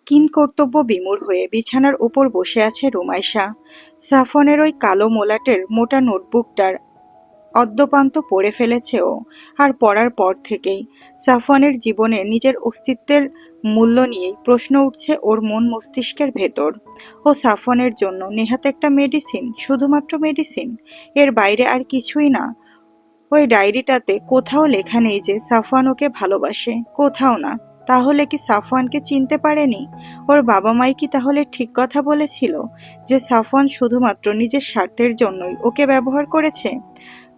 কিংকর্তব্য বিমূঢ় হয়ে বিছানার উপর বসে আছে রুমাইশা। সাফওয়ানের ওই কালো মোলাটের মোটা নোটবুকটার অদ্যপান্ত পড়ে ফেলেছে ও। আর পড়ার পর থেকেই সাফওয়ানের জীবনে নিজের অস্তিত্বের মূল্য নিয়েই প্রশ্ন উঠছে ওর মন মস্তিষ্কের ভেতর। ও সাফওয়ানের জন্য নেহাত একটা মেডিসিন, শুধুমাত্র মেডিসিন, এর বাইরে আর কিছুই না। ওই ডায়েরিটাতে কোথাও লেখা নেই যে সাফওয়ান ওকে ভালোবাসে, কোথাও না। তাহলে কি সাফওয়ানকে চিনতে পারেনি? ওর বাবা মাই কি তাহলে ঠিক কথা বলেছিল যে সাফওয়ান শুধুমাত্র নিজের স্বার্থের জন্যই ওকে ব্যবহার করেছে?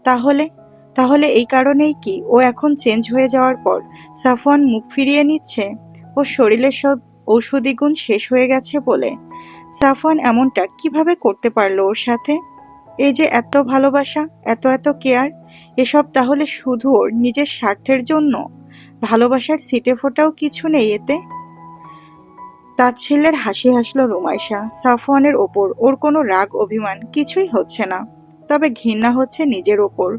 তাহলে তাহলে এই কারণেই কি ও এখন চেঞ্জ হয়ে যাওয়ার পর সাফওয়ান মুখ ফিরিয়ে নিচ্ছে? ওর শরীরের সব ঔষধি গুণ শেষ হয়ে গেছে বলে? সাফওয়ান এমনটা কিভাবে করতে পারলো ওর সাথে? এই যে এত ভালোবাসা, এত এত কেয়ার, এসব তাহলে শুধু ওর নিজের স্বার্থের জন্য? ভালোবাসার ছিটে ফোটাও কিছু নেই এতে? তাচ্ছিল্যের হাসি হাসল রুমাইশা। সাফওয়ানের ওপর ওর কোনো রাগ অভিমান কিছুই হচ্ছে না, তবে ঘৃণা হচ্ছে নিজের ওপর।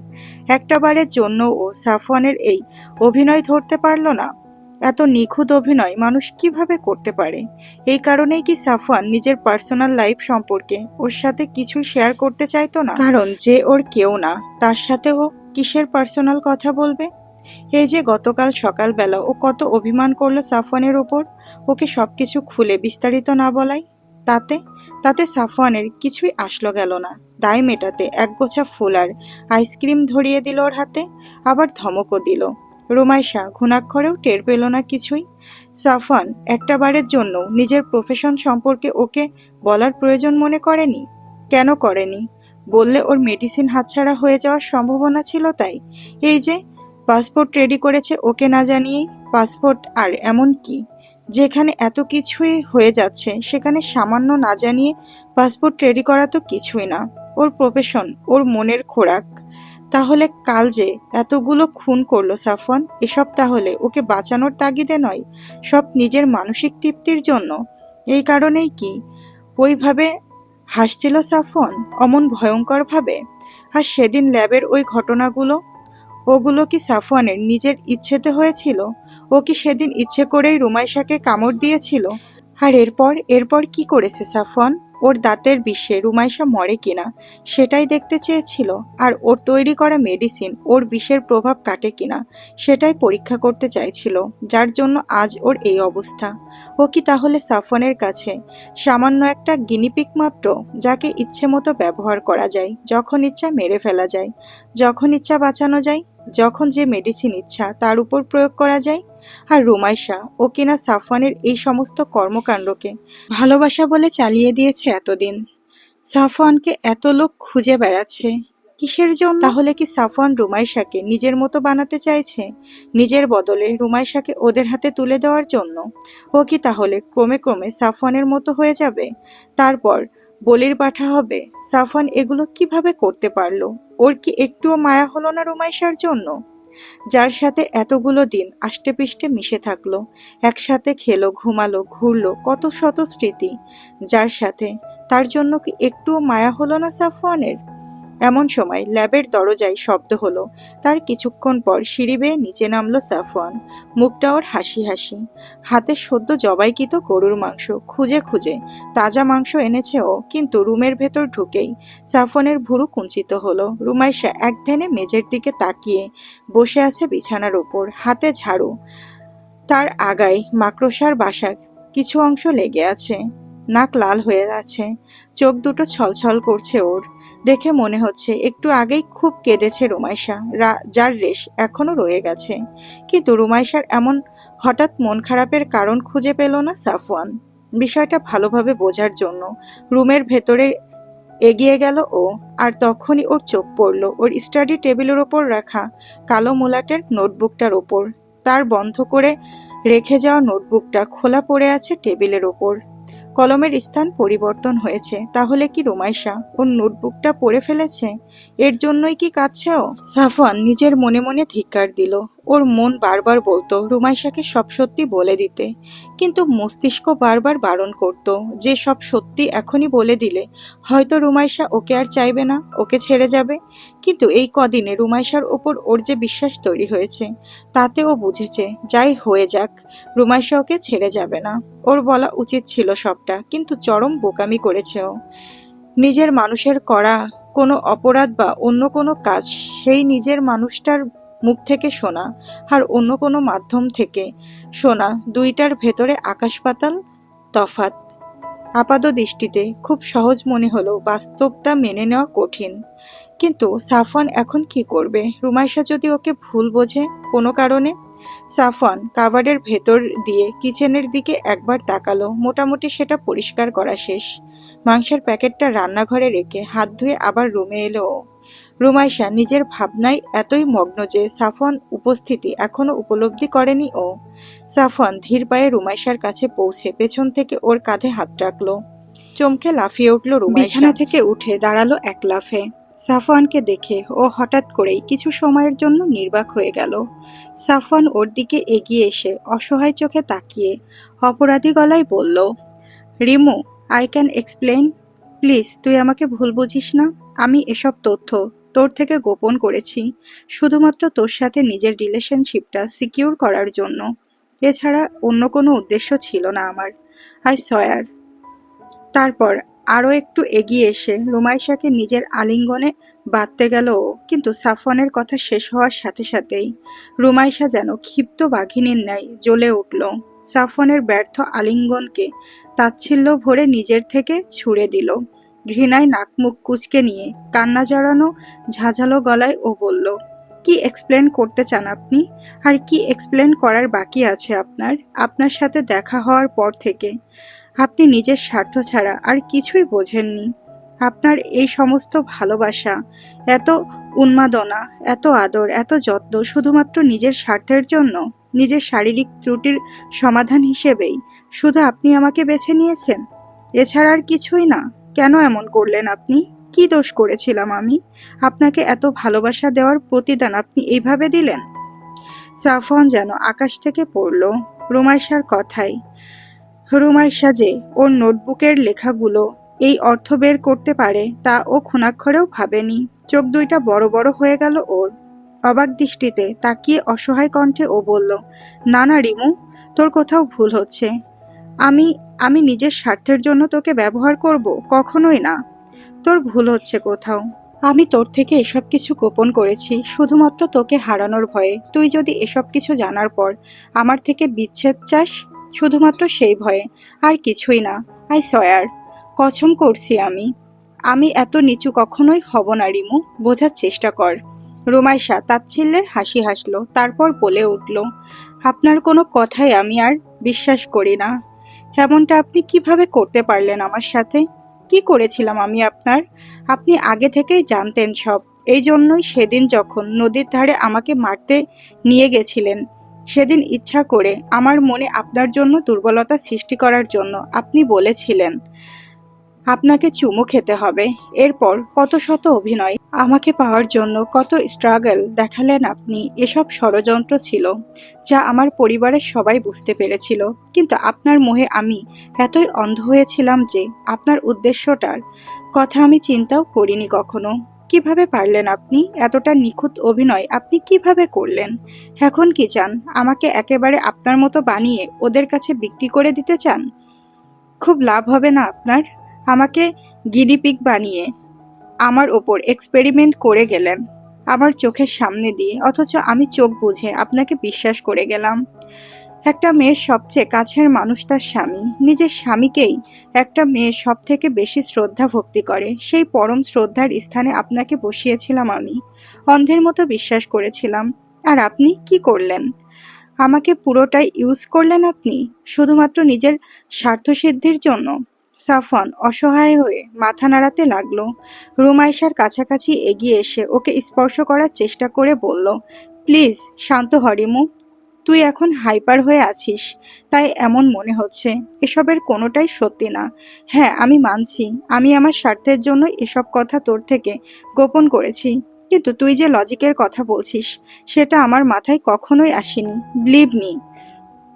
একটাবারের জন্য ও সাফওয়ানের এই অভিনয় ধরতে পারল না। এত নিখুঁত অভিনয় মানুষ কিভাবে করতে পারে? এই কারণেই কি সাফওয়ান নিজের পার্সোনাল লাইফ সম্পর্কে ওর সাথে কিছুই শেয়ার করতে চাইতো না? কারণ যে ওর কেউ না, তার সাথে ও কিসের পার্সোনাল কথা বলবে? এই যে গতকাল সকালবেলা ও কত অভিমান করলো সাফওয়ানের ওপর, ওকে সবকিছু খুলে বিস্তারিত না বলাই। তাতে তাতে সাফওয়ানের কিছুই আসলো গেল না। দায় মেটাতে একগোছা ফুল আর আইসক্রিম ধরিয়ে দিল ওর হাতে, আবার ধমকও দিল। রুমাইশা ঘুণাক্ষরেও টের পেল না কিছুই। সাফওয়ান একটাবারের জন্য নিজের প্রফেশন সম্পর্কে ওকে বলার প্রয়োজন মনে করেনি। কেন করেনি? বললে ওর মেডিসিন হাতছাড়া হয়ে যাওয়ার সম্ভাবনা ছিল তাই। এই যে পাসপোর্ট রেডি করেছে ওকে না জানিয়েই। পাসপোর্ট আর এমন কি, যেখানে এত কিছুই হয়ে যাচ্ছে সেখানে সামান্য না জানিয়ে পাসপোর্ট রেডি করা তো কিছুই না। ওর প্রফেশন, ওর মনের খোরাক। তাহলে কাল যে এতগুলো খুন করলো সাফওয়ান, এসব তাহলে ওকে বাঁচানোর তাগিদে নয়, সব নিজের মানসিক তৃপ্তির জন্য? এই কারণেই কি ওইভাবে হাসছিল সাফওয়ান, অমন ভয়ঙ্কর ভাবে? আর সেদিন ল্যাবের ওই ঘটনাগুলো, ওগুলো কি সাফওয়ানের নিজের ইচ্ছেতে হয়েছিল? ও কি সেদিন ইচ্ছে করেই রুমাইশাকে কামড় দিয়েছিল? আর এরপর এরপর কি করেছে সাফওয়ান? ওর দাঁতের বিষে রুমাইশা মরে কিনা সেটাই দেখতে চেয়েছিল। আর ওর তৈরি করা মেডিসিন ওর বিষের প্রভাব কাটে কিনা সেটাই পরীক্ষা করতে চাইছিল, যার জন্য আজ ওর এই অবস্থা। ও কি তাহলে সাফওয়ানের কাছে সামান্য একটা গিনিপিগ মাত্র, যাকে ইচ্ছে মতো ব্যবহার করা যায়, যখন ইচ্ছা মেরে ফেলা যায়, যখন ইচ্ছা বাঁচানো যায়, যখন যে মেডিসিন ইচ্ছা তার উপর প্রয়োগ করা যায়? আর রুমাইশা ও কিনা সাফওয়ানের এই সমস্ত কর্মকাণ্ডকে ভালোবাসা বলে চালিয়ে দিয়েছে এতদিন। সাফওয়ানকে এত লোক খুঁজে বেড়াচ্ছে কিসের জন্য? তাহলে কি সাফওয়ান রুমাইশাকে নিজের মতো বানাতে চাইছে, নিজের বদলে রুমাইশাকে ওদের হাতে তুলে দেওয়ার জন্য? ও কি তাহলে ক্রমে ক্রমে সাফওয়ানের মতো হয়ে যাবে, তারপর বলির পাঠা হবে? সাফওয়ান এগুলো কিভাবে করতে পারলো? ওর কি একটুও মায়া হলো না রুমাইশার জন্য, যার সাথে এতগুলো দিন আষ্টেপৃষ্ঠে মিশে থাকলো, একসাথে খেলো, ঘুমালো, ঘুরলো, কত শত স্মৃতি? যার সাথে, তার জন্য কি একটুও মায়া হলো না সাফওয়ানের? এমন সময় ল্যাবের দরজায় শব্দ হলো। তার কিছুক্ষণ পর সিঁড়ি বেয়ে নিচে নামলো সাফওয়ান। মুখটা ওর হাসি হাসি, হাতে সদ্য জবাইকৃত গরুর মাংস। খুঁজে খুঁজে তাজা মাংস এনেছে ও, কিন্তু রুমের ভেতর ঢুকেই সাফওয়ানের ভুরু কুঞ্চিত হলো। রুমাইশা একধ্যানে মেঝের দিকে তাকিয়ে বসে আছে বিছানার উপর, হাতে ঝাড়ু। তার আগায় মাকড়সার বাসা কিছু অংশ লেগে আছে। নাক লাল হয়ে আছে, চোখ দুটো ছলছল করছে ওর। দেখে মনে হচ্ছে একটু আগেই খুব কেঁদেছে রুমাইশা, যার রেশ এখনো রয়ে গেছে। কিন্তু রুমাইশার এমন হঠাৎ মন খারাপের কারণ খুঁজে পেল না সাফওয়ান। বিষয়টা ভালোভাবে বোঝার জন্য রুমের ভেতরে এগিয়ে গেল ও। আর তখনই ওর চোখ পড়ল ওর স্টাডি টেবিলের ওপর রাখা কালো মোলাটের নোটবুকটার ওপর। তার বন্ধ করে রেখে যাওয়া নোটবুকটা খোলা পড়ে আছে টেবিলের ওপর। কলমের স্থান পরিবর্তন হয়েছে। তাহলে কি রুমাইশা ওর নোটবুকটা পড়ে ফেলেছে? এর জন্যই কি কাঁদছে ও? সাফওয়ান নিজের মনে মনে ধিক্কার দিল। ওর মন বারবার বলতো রুমাইশাকে সব সত্যি বলে দিতে, কিন্তু মস্তিষ্ক বারবার বারণ করত যে সব সত্যি এখনই বলে দিলে হয়তো রুমাইশা ওকে আর চাইবে না, ওকে ছেড়ে যাবে। কিন্তু এই কদিনে রুমাইশার ওপর ওর যে বিশ্বাস তৈরি হয়েছে, তাতে ও বুঝেছে যাই হয়ে যাক রুমাইশা ওকে ছেড়ে যাবে না। ওর বলা উচিত ছিল সবটা, কিন্তু চরম বোকামি করেছে ও। নিজের মানুষের করা কোনো অপরাধ বা অন্য কোনো কাজ সেই নিজের মানুষটার মুখ থেকে শোনা আর অন্য কোনো মাধ্যম থেকে শোনা, দুইটার ভেতরে আকাশ পাতাল তফাৎ। আপাতদৃষ্টিতে খুব সহজ মনে হলেও বাস্তবটা মেনে নেওয়া কঠিন। কিন্তু সাফওয়ান এখন কি করবে? রুমাইশা যদি ওকে ভুল বোঝে কোনো কারণে? সাফওয়ান কাভার্ডের ভেতর দিয়ে কিচেনের দিকে একবার তাকালো। মোটামুটি সেটা পরিষ্কার করা শেষ। মাংসের প্যাকেটটা রান্নাঘরে রেখে হাত ধুয়ে আবার রুমে এলো ও। রুমাইশা নিজের ভাবনায় এতই মগ্ন যে সাফওয়ান উপস্থিতি এখনো উপলব্ধি করেনি ও। সাফওয়ান ধীর পায়ে রুমাইশার কাছে পৌঁছে পেছন থেকে ওর কাঁধে হাত রাখলো। চমকে লাফিয়ে উঠল রুমাইশা। বিছানা থেকে উঠে দাঁড়ালো এক লাফে। সাফওয়ানকে দেখে ও হঠাৎ করেই কিছু সময়ের জন্য নির্বাক হয়ে গেল। সাফওয়ান ওর দিকে এগিয়ে এসে অসহায় চোখে তাকিয়ে অপরাধী গলায় বলল, Rimu, I can explain. Please তুই আমাকে ভুল বুঝিস না। আমি এসব তথ্য তোর থেকে গোপন করেছি শুধুমাত্র তোর সাথে নিজের রিলেশনশিপটা সিকিউর করার জন্য। এছাড়া অন্য কোনো উদ্দেশ্য ছিল না আমার। I swear. তারপর আরও একটু এগিয়ে এসে রুমাইশাকে নিজের আলিঙ্গনে বাঁধতে গেল ও। কিন্তু সাফওয়ানের কথা শেষ হওয়ার সাথে সাথেই রুমাইশা যেন ক্ষিপ্ত বাঘিনীর ন্যায় জ্বলে উঠল। সাফওয়ানের ব্যর্থ আলিঙ্গনকে তাচ্ছিল্য ভরে নিজের থেকে ছুড়ে দিল। ঘৃণায় নাক মুখ কুঁচকে নিয়ে কান্না জড়ানো ঝাঁঝালো গলায় ও বলল, কি এক্সপ্লেন করতে চান আপনি? আর কি এক্সপ্লেন করার বাকি আছে আপনার? আপনার সাথে দেখা হওয়ার পর থেকে আপনি নিজের স্বার্থ ছাড়া আর কিছুই বোঝেননি। আপনার এই সমস্ত ভালোবাসা, এত উন্মাদনা, এত আদর, এত যত্ন শুধুমাত্র নিজের স্বার্থের জন্য, নিজের শারীরিক ত্রুটির সমাধান হিসেবেই শুধু আপনি আমাকে বেছে নিয়েছেন, এছাড়া আর কিছুই না। কেন এমন করলেন আপনি? কি দোষ করেছিলাম আমি? আপনাকে এত ভালোবাসা দেওয়ার প্রতিদান আপনি এইভাবে দিলেন? সাফওয়ান যেন আকাশ থেকে পড়ল রুমাইশার কথায়। রুমাইশা যে ওর নোটবুকের লেখাগুলো এই অর্থ বের করতে পারে তা ও ক্ষুণাক্ষরেও ভাবেনি। চোখ দুইটা বড় বড় হয়ে গেল ওর। অবাক দৃষ্টিতে তাকিয়ে অসহায় কণ্ঠে ও বলল, না না রিমু, তোর কোথাও ভুল হচ্ছে। আমি আমি নিজের স্বার্থের জন্য তোকে ব্যবহার করব? কখনোই না। তোর ভুল হচ্ছে কোথাও। আমি তোর থেকে এসব কিছু গোপন করেছি শুধুমাত্র তোকে হারানোর ভয়ে। তুই যদি এসব কিছু জানার পর আমার থেকে বিচ্ছেদ চাস, শুধুমাত্র সেই ভয়ে, আর কিছুই না। I swear. কসম করছি আমি এত নিচু কখনোই হব না রিমু, বোঝার চেষ্টা কর। রুমাইশা তাচ্ছিল্যের হাসি হাসল, তারপর বলে উঠল, আপনার কোনো কথাই আমি আর বিশ্বাস করি না। এমনটা আপনি কিভাবে করতে পারলেন আমার সাথে? কি করেছিলাম আমি আপনার? আপনি আগে থেকেই জানতেন সব। এই জন্যই সেদিন যখন নদীর ধারে আমাকে মারতে নিয়ে গেছিলেন, সেদিন ইচ্ছা করে আমার মনে আপনার জন্য দুর্বলতা সৃষ্টি করার জন্য আপনি বলেছিলেন আপনাকে চুমু খেতে হবে। এরপর কত শত অভিনয়, আমাকে পাওয়ার জন্য কত স্ট্রাগল দেখালেন আপনি। এসব ষড়যন্ত্র ছিল যা আমার পরিবারের সবাই বুঝতে পেরেছিল। কিন্তু আপনার মোহে আমি এতই অন্ধ হয়েছিলাম যে আপনার উদ্দেশ্যটার কথা আমি চিন্তাও করিনি কখনো। কিভাবে পারলেন আপনি? এতটা নিখুঁত অভিনয় আপনি কিভাবে করলেন? এখন কি চান? আমাকে একেবারে আপনার মতো বানিয়ে ওদের কাছে বিক্রি করে দিতে চান? খুব লাভ হবে না আপনার? আমাকে গিনিপিগ বানিয়ে আমার ওপর এক্সপেরিমেন্ট করে গেলেন আমার চোখের সামনে দিয়ে, অথচ আমি চোখ বুজে আপনাকে বিশ্বাস করে গেলাম। একটা মেয়ের সবচেয়ে কাছের মানুষ তার স্বামী। নিজের স্বামীকেই একটা মেয়ে সব থেকে বেশি শ্রদ্ধা ভক্তি করে। সেই পরম শ্রদ্ধার স্থানে আপনাকে বসিয়েছিলাম আমি। অন্ধের মতো বিশ্বাস করেছিলাম। আর আপনি কি করলেন? আমাকে পুরোটাই ইউজ করলেন আপনি, শুধুমাত্র নিজের স্বার্থসিদ্ধির জন্য। সাফওয়ান অসহায় হয়ে মাথা নাড়াতে লাগলো। রুমাইশার কাছাকাছি এগিয়ে এসে ওকে স্পর্শ করার চেষ্টা করে বলল, প্লিজ শান্ত হ রিমু। তুই এখন হাইপার হয়ে আছিস, তাই এমন মনে হচ্ছে। এসবের কোনোটাই সত্যি না। হ্যাঁ, আমি মানছি আমি আমার স্বার্থের জন্য এসব কথা তোর থেকে গোপন করেছি, কিন্তু তুই যে লজিকের কথা বলছিস সেটা আমার মাথায় কখনোই আসেনি। বিলিভ মি,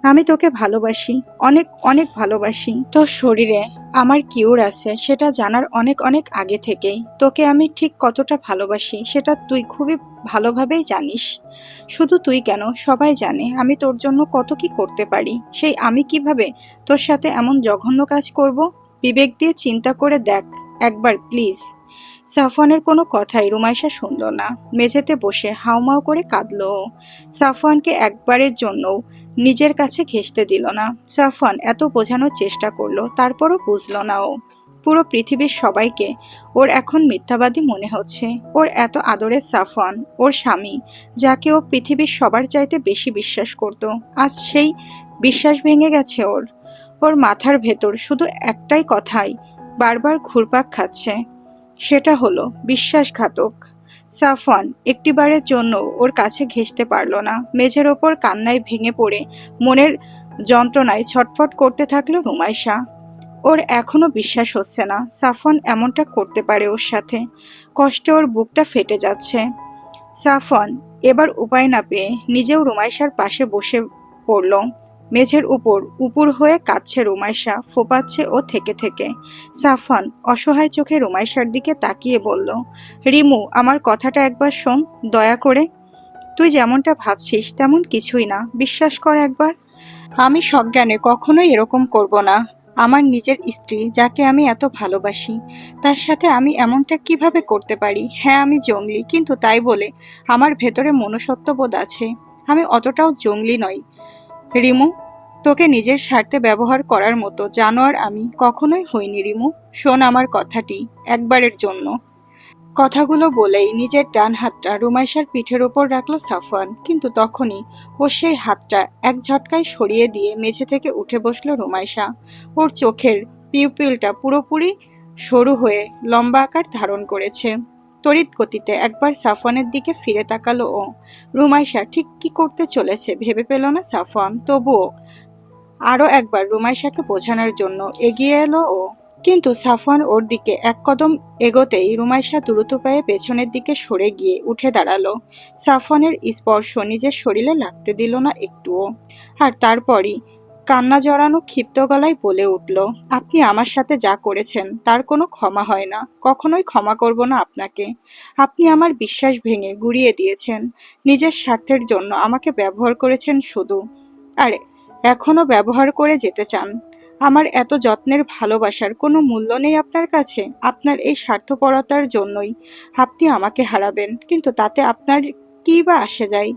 আমি তোকে ভালোবাসি, অনেক অনেক ভালোবাসি। তোর শরীরে আমার কিউর আছে সেটা জানার অনেক অনেক আগে থেকেই। তোকে আমি ঠিক কতটা ভালোবাসি সেটা তুই খুবই ভালোভাবেই জানিস। শুধু তুই কেন, সবাই জানে আমি তোর জন্য কত কি করতে পারি। সেই আমি কিভাবে তোর সাথে এমন জঘন্য কাজ করব? বিবেক দিয়ে চিন্তা করে দেখ একবার প্লিজ। সাফওয়ানের কোনো কথাই রুমাইশা শুনল না। মেঝেতে বসে হাউমাউ করে কাঁদল ও। সাফওয়ানকে একবারের জন্যও নিজের কাছে ঘেঁষতে দিল না। সাফওয়ান এত বোঝানোর চেষ্টা করলো, তারপরও বুঝল না ও। পুরো পৃথিবীর সবাইকে ওর এখন মিথ্যাবাদী মনে হচ্ছে। ওর এত আদরের সাফওয়ান, ওর স্বামী, যাকে ও পৃথিবীর সবার চাইতে বেশি বিশ্বাস করত, আজ সেই বিশ্বাস ভেঙে গেছে ওর। ওর মাথার ভেতর শুধু একটাই কথাই বারবার ঘুরপাক খাচ্ছে, সেটা হলো বিশ্বাসঘাতক। সাফওয়ান একটিবারের জন্য ওর কাছে ঘেঁষতে পারল না। মেঝের ওপর কান্নায় ভেঙে পড়ে মনের যন্ত্রণায় ছটফট করতে থাকলো রুমাইশা। ওর এখনো বিশ্বাস হচ্ছে না সাফওয়ান এমনটা করতে পারে ওর সাথে। কষ্টে ওর বুকটা ফেটে যাচ্ছে। সাফওয়ান এবার উপায় না পেয়ে নিজেও রুমাইশার পাশে বসে পড়ল। মেঝের উপর উপুর হয়ে কাঁদছে রুমাইশা, ফোপাচ্ছে ও থেকে থেকে। সাফওয়ান অসহায় চোখে রুমাইশার দিকে তাকিয়ে বলল, রিমু, আমার কথাটা একবার শোন দয়া করে। তুই যেমনটা ভাবছিস তেমন কিছুই না, বিশ্বাস কর একবার। আমি সজ্ঞানে কখনোই এরকম করব না। আমার নিজের স্ত্রী, যাকে আমি এত ভালোবাসি, তার সাথে আমি এমনটা কিভাবে করতে পারি? হ্যাঁ, আমি জঙ্গলি, কিন্তু তাই বলে আমার ভেতরে মনুষ্যত্ববোধ আছে। আমি অতটাও জঙ্গলি নই রিমু। তোকে নিজের স্বার্থে ব্যবহার করার মতো জানোয়ার আমি কখনোই হইনি রিমু। শোন আমার কথাটি একবারের জন্য। কথাগুলো বলেই নিজের ডান হাতটা রুমাইশার পিঠের ওপর রাখল সাফওয়ান, কিন্তু তখনই ও সেই হাতটা এক ঝটকায় সরিয়ে দিয়ে মেঝে থেকে উঠে বসল রুমাইশা। ওর চোখের পিউপিলটা পুরোপুরি সরু হয়ে লম্বা আকার ধারণ করেছে। তড়িৎ গতিতে একবার সাফওয়ানের দিকে ফিরে তাকালো ও। রুমাইশা ঠিক কি করতে চলেছে ভেবে পেল না সাফওয়ান, তবুও আরো একবার রুমাইশাকে বোঝানোর জন্য এগিয়ে এলো ও। কিন্তু সাফওয়ান ওর দিকে এক কদম এগোতেই রুমাইশা দ্রুত পায়ে পেছনের দিকে সরে গিয়ে উঠে দাঁড়ালো। সাফওয়ানের স্পর্শ নিজের শরীরে লাগতে দিল না একটুও। আর তারপরই কান্না জড়ানো ক্ষিপ্ত গলায় বলে উঠল, আপনি আমার সাথে যা করেছেন তার কোনো ক্ষমা হয় না, কখনোই ক্ষমা করব না আপনাকে। আপনি আমার বিশ্বাস ভেঙে গুঁড়িয়ে দিয়েছেন, নিজের স্বার্থের জন্য আমাকে ব্যবহার করেছেন শুধু, আর এখনো ব্যবহার করে যেতে চান। আমার এত যত্নের ভালোবাসার কোনো মূল্য নেই আপনার কাছে? আপনার এই স্বার্থপরতার জন্যই আপনি আমাকে হারাবেন, কিন্তু তাতে আপনার কী বা আসে যায়?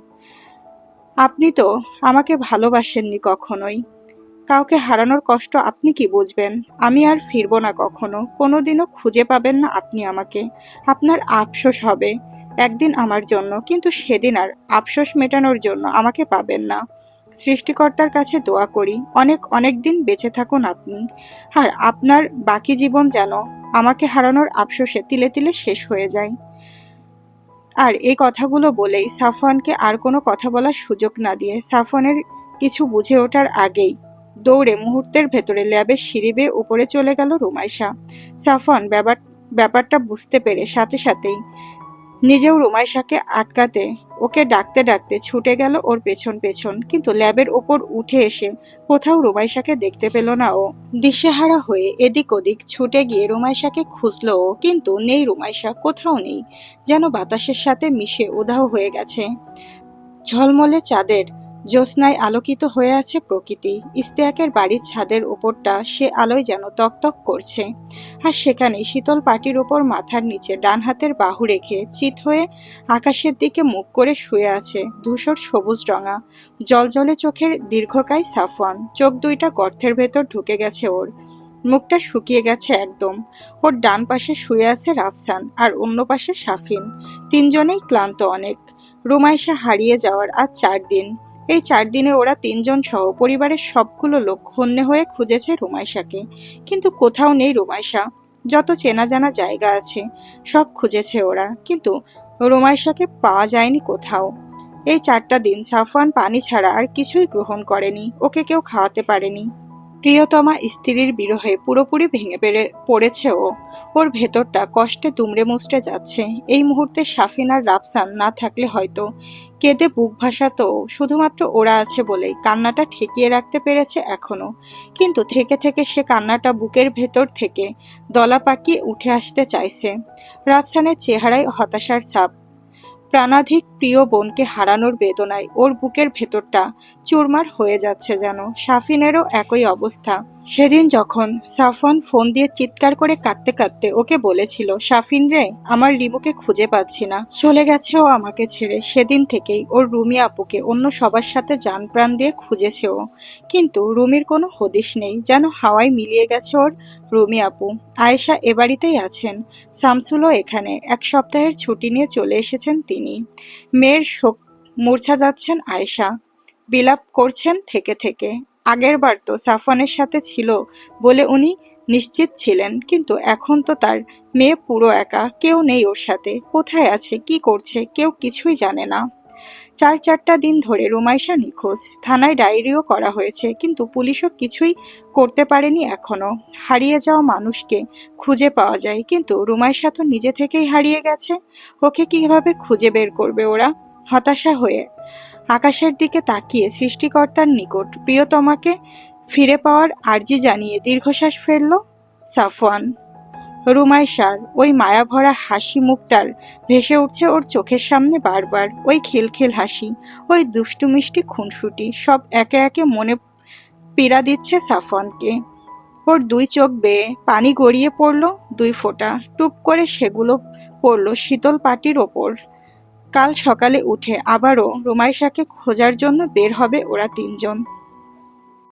আপনি তো আমাকে ভালোবাসেননি কখনোই। কাউকে হারানোর কষ্ট আপনি কি বুঝবেন? আমি আর ফিরব না কখনো, কোনোদিনও খুঁজে পাবেন না আপনি আমাকে। আপনার আফসোস হবে একদিন আমার জন্য, কিন্তু সেদিন আর আফসোস মেটানোর জন্য আমাকে পাবেন না। সৃষ্টিকর্তার কাছে দোয়া করি অনেক অনেক দিন বেঁচে থাকুন আপনি, আর আপনার বাকি জীবন যেন আমাকে হারানোর আফসোসে তিলে তিলে শেষ হয়ে যায়। আর এই কথাগুলো বলেই সাফওয়ানকে আর কোনো কথা বলার সুযোগ না দিয়ে সাফওয়ানের কিছু বুঝে ওঠার আগেই দৌড়ে মুহূর্তের ভেতরে ল্যাবের সিঁড়ি বেয়ে উপরে চলে গেল রুমাইশা। সাফওয়ান ব্যাপারটা বুঝতে পেরে সাথে সাথেই নিজেও রুমাইশাকে আটকাতে ওকে ডাকতে ডাকতে ছুটে গেল ওর পেছন পেছন, কিন্তু ল্যাবের ওপর উঠে এসে কোথাও রুমাইশাকে দেখতে পেল না ও। দিশেহারা হয়ে এদিক ওদিক ছুটে গিয়ে রুমাইশাকে খুঁজল ও, কিন্তু নেই রুমাইশা, কোথাও নেই, যেন বাতাসের সাথে মিশে উধাও হয়ে গেছে। ঝলমলে চাঁদের জ্যোৎস্নায় আলোকিত হয়ে আছে প্রকৃতি। ইস্তেয়াকের বাড়ির ছাদের ওপরটা সে আলোয় যেন তকতক করছে। আর সেখানে শীতল পাটির ওপর মাথার নিচে ডান হাতের বাহু রেখে চিত হয়ে আকাশের দিকে মুখ করে শুয়ে আছে ধূসর সবুজ রঙা জলজলে চোখের দীর্ঘকায় সাফওয়ান। চোখ দুইটা গর্তের ভেতর ঢুকে গেছে ওর, মুখটা শুকিয়ে গেছে একদম। ওর ডান পাশে শুয়ে আছে রাফসান, আর অন্য পাশে সাফিন। তিনজনেই ক্লান্ত অনেক। রুমাইশা হারিয়ে যাওয়ার আজ 4 দিন। এই 4 দিনে ওরা তিনজন সহ পরিবারের সবগুলো লোক হন্যে হয়ে খুঁজেছে রুমাইশাকে, কিন্তু কোথাও নেই রুমাইশা। যত চেনা জানা জায়গা আছে সব খুঁজেছে ওরা, কিন্তু রুমাইশাকে পাওয়া যায়নি কোথাও। এই 4টা দিন সাফওয়ান পানি ছাড়া আর কিছুই গ্রহণ করেনি, ওকে কেউ খাওয়াতে পারেনি। প্রিয়তমা স্ত্রীর বিরহে পুরোপুরি ভেঙে পড়েছে ও। ওর ভেতরটা কষ্টে দুমড়ে মুচড়ে যাচ্ছে। এই মুহূর্তে সাফিন আর রাফসান না থাকলে হয়তো কেঁদে বুক ভাসাতো ও। শুধুমাত্র ওরা আছে বলেই কান্নাটা ঠেকিয়ে রাখতে পেরেছে এখনো। কিন্তু থেকে থেকে সে কান্নাটা বুকের ভেতর থেকে দলা পাকিয়ে উঠে আসতে চাইছে। রাফসানের চেহারায় হতাশার ছাপ। প্রাণাধিক প্রিয় বোনকে হারানোর বেদনায় ওর বুকের ভেতরটা চুরমার হয়ে যাচ্ছে যেন। সাফিনেরও একই অবস্থা। সেদিন যখন সাফওয়ান ফোন দিয়ে চিৎকার করে কাঁদতে কাঁদতে ওকে বলেছিল, সাফিন রে, আমার রিমুকে খুঁজে পাচ্ছি না, চলে গেছে ও আমাকে ছেড়ে, সেদিন থেকেই ওর রুমি আপুকে অন্য সবার সাথে জান প্রাণ দিয়ে খুঁজেছে ও। কিন্তু রুমির কোনো হদিশ নেই, যেন হাওয়ায় মিলিয়ে গেছে ওর রুমি আপু। আয়েশা এ বাড়িতেই আছেন, শামসুলও এখানে। 1 সপ্তাহের ছুটি নিয়ে চলে এসেছেন তিনি। মেয়ের শোক মূর্ছা যাচ্ছেন আয়েশা, বিলাপ করছেন থেকে থেকে। আগের বার তো সাফওয়ানের সাথে ছিল বলে উনি নিশ্চিত ছিলেন, কিন্তু এখন তো তার মেয়ে পুরো একা, কেউ নেই ওর সাথে। কোথায় আছে, কি করছে, কেউ কিছুই জানে না। 4-4টা দিন ধরে রুমাইশা নিখোঁজ। থানায় ডায়েরিও করা হয়েছে, কিন্তু পুলিশও কিছুই করতে পারেনি এখনো। হারিয়ে যাওয়া মানুষকে খুঁজে পাওয়া যায়, কিন্তু রুমাইশা তো নিজে থেকেই হারিয়ে গেছে। ওকে কিভাবে খুঁজে বের করবে ওরা? হতাশা হয়ে আকাশের দিকে তাকিয়ে সৃষ্টিকর্তার নিকট প্রিয়তমাকে ফিরে পাওয়ার আর্জি জানিয়ে দীর্ঘশ্বাস ফেলল সাফওয়ান। রুমাইশার ওই মায়াভরা হাসি মুখটার ভেসে উঠছে ওর চোখের সামনে বারবার। ওই খিলখিল হাসি, ওই দুষ্টু মিষ্টি খুনসুটি, সব একে একে মনে পীড়া দিচ্ছে সাফওয়ানকে। ওর 2 চোখ বেয়ে পানি গড়িয়ে পড়ল 2 ফোঁটা। টুপ করে সেগুলো পড়ল শীতল পাটির ওপর। কাল সকালে উঠে আবারও রুমাইশাকে খোঁজার জন্য বের হবে ওরা 3 জন।